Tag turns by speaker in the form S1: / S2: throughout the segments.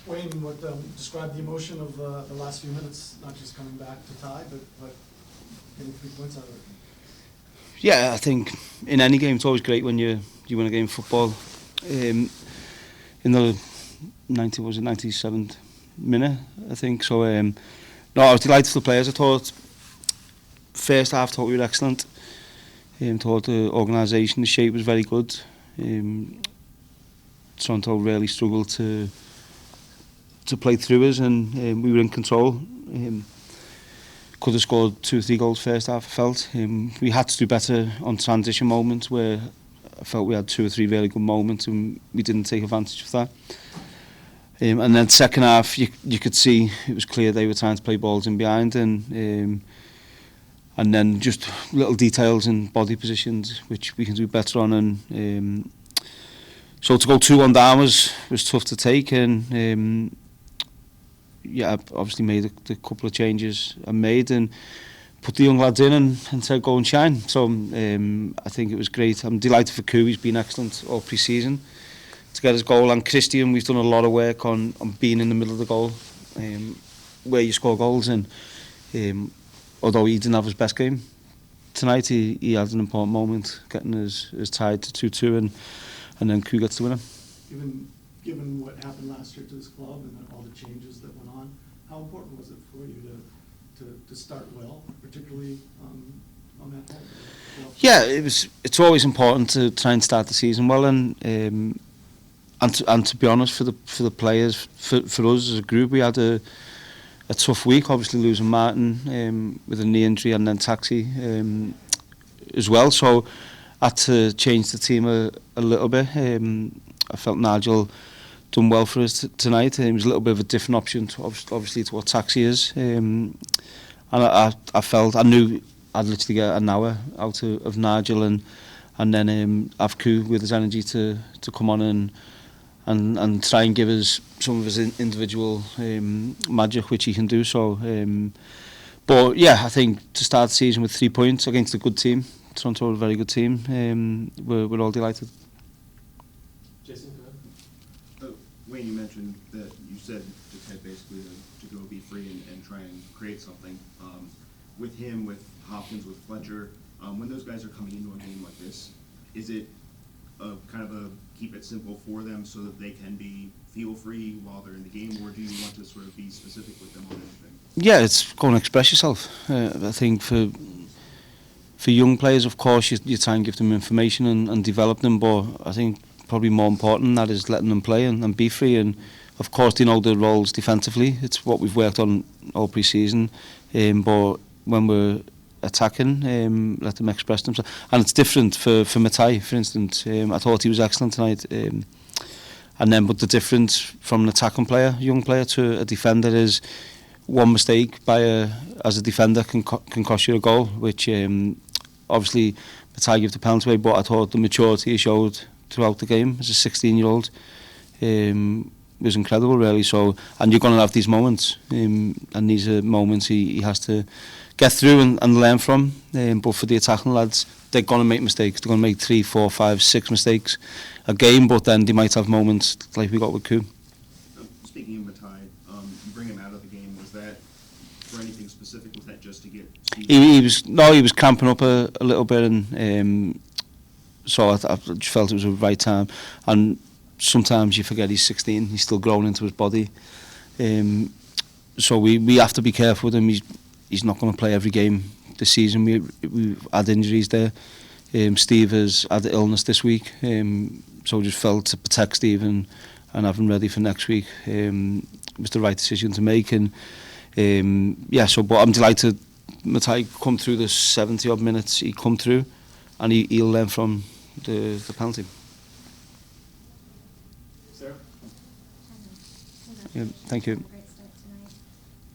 S1: Wayne, what describe the emotion of the last few minutes, not just coming back to tie, but getting 3 points out of it?
S2: Yeah, I think in any game it's always great when you win a game of football. In the 97th minute, I think. So no, I was delighted for the players. I thought first half thought we were excellent. Thought the organisation, the shape was very good. Toronto really struggled to play through us, and we were in control. Could have scored 2 or 3 goals first half, I felt. We had to do better on transition moments where I felt we had 2 or 3 really good moments and we didn't take advantage of that. And then second half, you could see it was clear they were trying to play balls in behind, and then just little details in body positions which we can do better on. And so to go 2-1 down was tough to take, and yeah, I obviously made the couple of changes I made and put the young lads in and said go and shine. So I think it was great. I'm delighted for Koo. He's been excellent all pre-season to get his goal, and Christian, we've done a lot of work on being in the middle of the goal, where you score goals. And although he didn't have his best game tonight, he had an important moment getting his tied to 2-2, and then Koo gets the winner.
S1: Given what happened last year to this club and all the changes that went on, how important was it for you to start well, particularly on that part?
S2: Yeah, it's always important to try and start the season well, and to be honest, for the players, for us as a group, we had a tough week. Obviously losing Martin with a knee injury, and then Taxi as well. So I had to change the team a little bit. I felt Nigel done well for us tonight. It was a little bit of a different option, obviously, to what Taxi is. And I knew I'd literally get an hour out of Nigel, and then have Koo with his energy to come on and try and give us some of his individual magic, which he can do. So, but yeah, I think to start the season with 3 points against a good team, Toronto are a very good team. We're all delighted.
S3: Jason, go ahead.
S4: Wayne, you mentioned that you said to Ted basically to go be free and try and create something. With him, with Hopkins, with Fletcher, when those guys are coming into a game like this, is it kind of a keep it simple for them so that they can feel free while they're in the game, or do you want to sort of be specific with them on anything? Yeah,
S2: it's go and express yourself. I think for young players, of course, you try and give them information and develop them, but I think probably more important than that is letting them play and be free. And of course they know their roles defensively. It's what we've worked on all pre-season, but when we're attacking, let them express themselves. And it's different for Matai, for instance. I thought he was excellent tonight, but the difference from an attacking player, young player, to a defender is one mistake as a defender can cost you a goal, which obviously Matai gave the penalty away, but I thought the maturity he showed throughout the game as a 16-year-old was incredible, really. So, and you're going to have these moments, and these are moments he has to get through and learn from. But for the attacking lads, they're going to make mistakes. They're going to make 3, 4, 5, 6 mistakes a game, but then they might have moments like we got with Koo.
S4: Speaking of Matai, you bring him out of the game. Was that for anything specific? Was that just to get?
S2: He was cramping up a little bit, and so I just felt it was the right time. And sometimes you forget he's 16; he's still growing into his body. So we have to be careful with him. He's not going to play every game this season. We've had injuries there. Steve has had illness this week, so we just felt to protect Steve and have him ready for next week was the right decision to make. And but I'm delighted Matai come through the 70 odd minutes he come through, and he'll learn from the penalty.
S3: Sarah?
S2: Yeah, thank you.
S5: Great start tonight.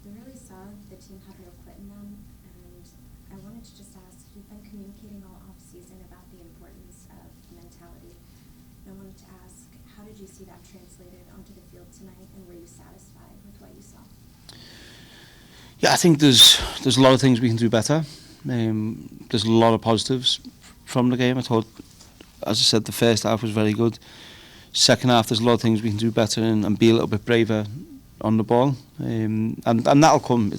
S5: We really saw the team had real quit in them, and I wanted to just ask, you've been communicating all off-season about the importance of mentality. And I wanted to ask, how did you see that translated onto the field tonight, and were you satisfied with what you saw?
S2: Yeah, I think there's a lot of things we can do better. There's a lot of positives from the game. I thought, as I said, the first half was very good. second half, there's a lot of things we can do better and be a little bit braver on the ball. And that'll come.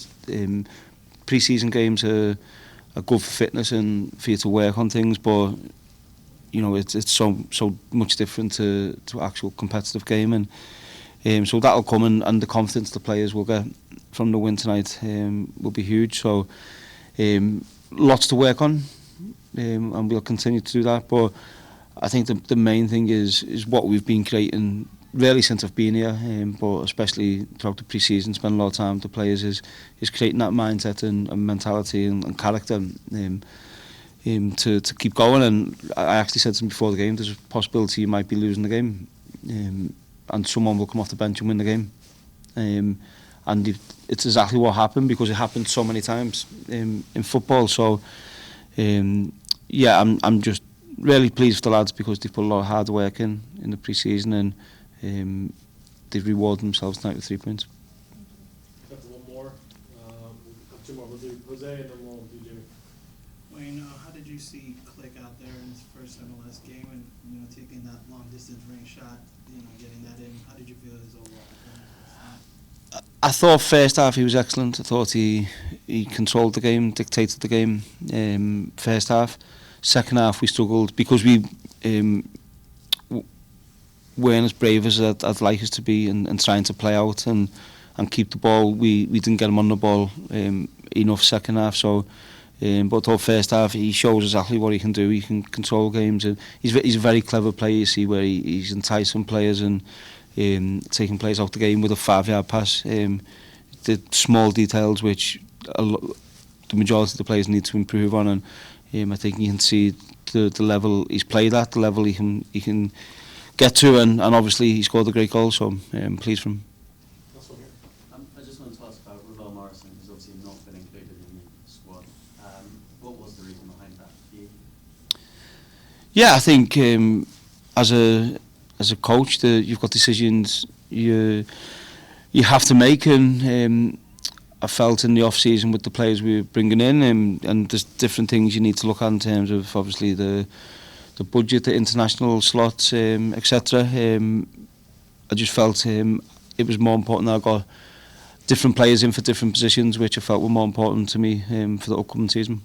S2: Pre-season games are good for fitness and for you to work on things, but you know it's so much different to actual competitive game, and so that'll come, and the confidence the players will get from the win tonight will be huge. So lots to work on, and we'll continue to do that. But I think the main thing is what we've been creating really since I've been here, but especially throughout the pre-season, spend a lot of time with the players, is creating that mindset and mentality and character to keep going. And I actually said to him before the game, there's a possibility you might be losing the game, and someone will come off the bench and win the game. And it's exactly what happened, because it happened so many times in football. So yeah, I'm just really pleased with the lads, because they've put a lot of hard work in the pre-season, and they've rewarded themselves tonight with 3 points.
S3: That's one more. We'll have two more. We'll do Jose and then we'll do Jimmy.
S6: Wayne, how did you see Click out there in his first MLS game, and taking that long distance range shot, getting that in? How did you feel his overall performance?
S2: I thought first half he was excellent. I thought he controlled the game, dictated the game. First half. Second half we struggled because we weren't as brave as I'd like us to be, and trying to play out and keep the ball. We didn't get him on the ball enough second half. So, but I thought first half he shows exactly what he can do. He can control games, and he's a very clever player. You see where he's enticing players and taking players out the game with a 5-yard pass. The small details which the majority of the players need to improve on, and I think you can see the level he's played at, the level he can get to, and obviously he scored a great goal, so I'm pleased for him.
S3: Last one here.
S7: I just wanted to ask about Ravel Morrison, who's obviously not been included in the squad. What was the reason behind that for you?
S2: Yeah, I think as a coach, you've got decisions you have to make, and I felt in the off season with the players we were bringing in, and there's different things you need to look at in terms of obviously the budget, the international slots, etc. I just felt it was more important that I got different players in for different positions, which I felt were more important to me for the upcoming season.